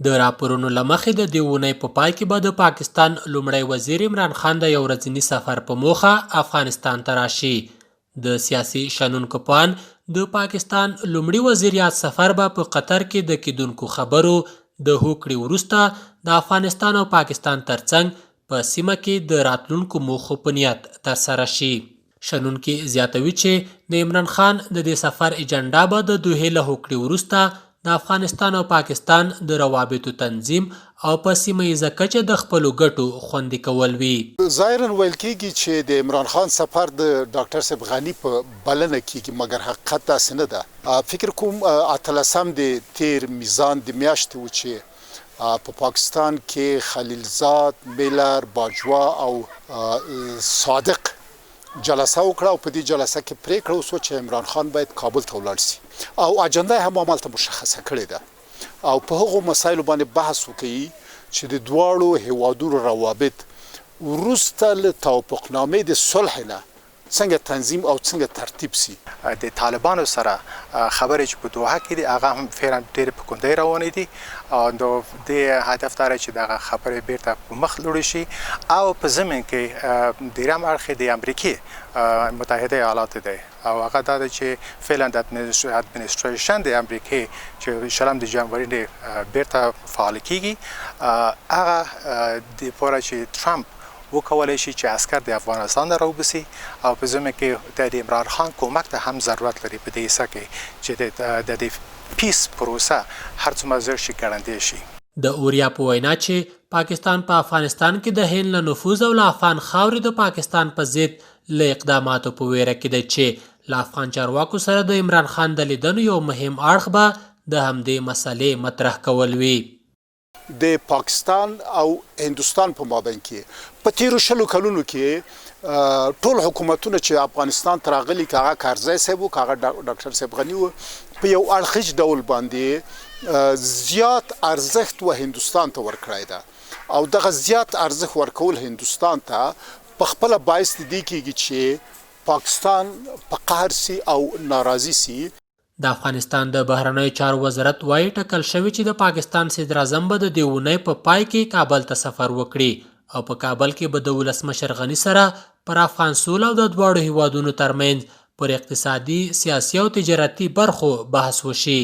د راپورونو له مخې د دې اونۍ په پای کې به د پاکستان لومړی وزیر عمران خان د یو ورځني سفر په موخه افغانستان ته راشي. د سیاسي شنونکو په اند د پاکستان لومړي وزیریت سفر به په قطر کې د کیدونکو خبرو د هوکړې وروسته د افغانستان او پاکستان ترڅنګ په سیمه کې د راتلونکو موخو په نیت ترسره شي. شنونکي زیاتوي چې د عمران خان د دې سفر ایجنډا به د دوحې له هوکړې وروسته د افغانستان او پاکستان د روابطو تنظیم او په سیمه ییزه کچه د خپلو ګټو خوندي کول وي. ظاهرا ویل کېږي چې د عمران خان سفر د ډاکټر صاحب غني په بلنه کېږي، مګر حقیقت داسې نه ده. فکر کوم 18 د تیر میزان د میاشتې و چې په پاکستان کې خلیلزاد، میلر، باجوا او صادق جلسه وکړه او په دې جلسه کې پریکړه وشوه چې عمران خان باید کابل ته ولاړ شي او اجنډا هم عملته مشخصه کړې ده او په هغو مسایلو باندې بحث وکړي چې د دواړو هیوادونو روابط وروسته له توافقنامې د صلح نه څنګه تنظیم او څنګه ترتیب سي. د طالبانو سره خبرې چې په دوحه کې دي هغه هم فعلا ډېرې په کندۍ روانې دي او د هدف دا چې دغه خبرې بیرته په مخ لوړې شي او په ضمن کې دریم اړخ د امریکې متحده ایالات دی او هغه دا ده چې فعلا د اډمنسټریشن د امریکې چې شلم د جنوري نه بیرته فعال کیږي هغه د پوره چې ټرمپ وکولای شي چې عسكر د افغانستان نه راوبسي او په ځمه کې د عمران خان کومک ته هم ضرورت لري په دې حصہ کې چې د پیس پروسه هر څومره زر شي ګړندې شي. د اوریا په وینا چې پاکستان په افغانستان کې د هند له نفوذ او له افغان خاورې د پاکستان په ضد له اقداماتو په ویره کې دی چې له افغان چارواکو سره د عمران خان د لیدنو یو مهم اړخ به د همدې مسلې مطرح کول وي. د پاکستان او هندوستان په مابین کې په تیرو 20 کلونو کې ټول حکومتونه چې افغانستان ته راغلي که هغه کارزی صاحب و که هغه ډاکټر صاحب غني و په یو اړخیز ډول باندې زیات ارزښت و هندوستان ته ورکړی ده او دغه زیات ارزښت ورکول هندوستان ته په خپله باعث د دې کېږي چې پاکستان په قهر سي او ناراضي سي. د افغانستان د بهرنیو چارو وزارت وايي ټاکل شوی چې د پاکستان صدر اعظم به د دې اونۍ په پای کې کابل ته سفر وکړي او په کابل کې به د ولسمشر غني سره پر افغان سوله او د دواړو هیوادونو ترمنځ پر اقتصادي، سیاسي او تجارتي برخو بحث وشي.